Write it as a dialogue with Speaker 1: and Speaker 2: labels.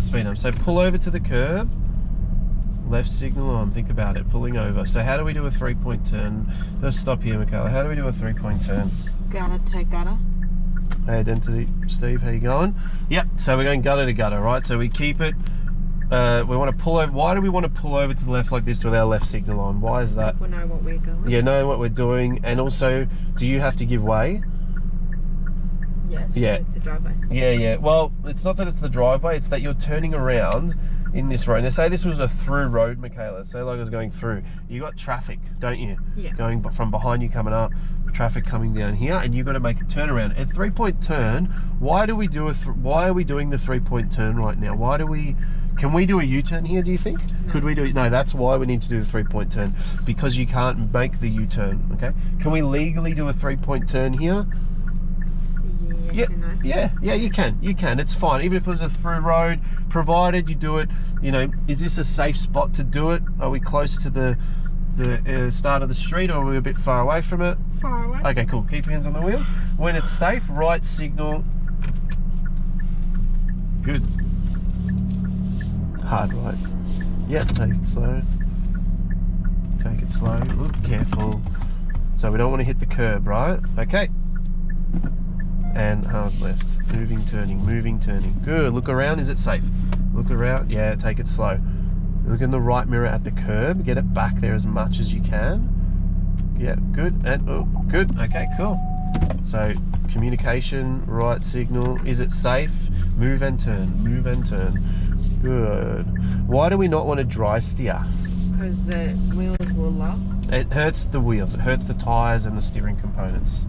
Speaker 1: speed bump. So pull over to the curb. Left signal on. Think about it. Pulling over. So how do we do a 3-point turn? Let's stop here, Michaela. How do we do a 3-point turn?
Speaker 2: Gutter to gutter.
Speaker 1: Hey, Identity. Steve, how you going? Yep. So we're going gutter to gutter, right? So we keep it. We want to pull over. Why do we want to pull over to the left like this with our left signal on? Why is that?
Speaker 2: We know what we're doing.
Speaker 1: Yeah, know what we're doing. And also, do you have to give way?
Speaker 2: Yes.
Speaker 1: Yeah.
Speaker 2: It's the driveway.
Speaker 1: Yeah. Well, it's not that it's the driveway. It's that you're turning around in this road. Now, say this was a through road, Michaela. Say like I was going through. You got traffic, don't you?
Speaker 2: Yeah.
Speaker 1: Going from behind you coming up, traffic coming down here, and you've got to make a turnaround. A 3-point turn. Why do we do why are we doing the 3-point turn right now? Why do we? Can we do a U-turn here, do you think? No. Could we do it? No, that's why we need to do the 3-point turn, because you can't make the U-turn, okay? Can we legally do a 3-point turn here?
Speaker 2: Yes and no.
Speaker 1: Yeah, you can. It's fine. Even if it was a through road, provided you do it, is this a safe spot to do it? Are we close to the start of the street, or are we a bit far away from it?
Speaker 2: Far away.
Speaker 1: Okay, cool. Keep your hands on the wheel. When it's safe, right signal. Good. Hard right. Yep, take it slow. Take it slow. Look, careful. So we don't want to hit the curb, right? Okay. And hard left. Moving, turning. Good. Look around. Is it safe? Look around. Yeah, take it slow. Look in the right mirror at the curb. Get it back there as much as you can. Yeah, good. And oh, good. Okay, cool. So communication, right signal. Is it safe? Move and turn. Good. Why do we not want to dry steer?
Speaker 2: Because the wheels will lock.
Speaker 1: It hurts the wheels. It hurts the tyres and the steering components.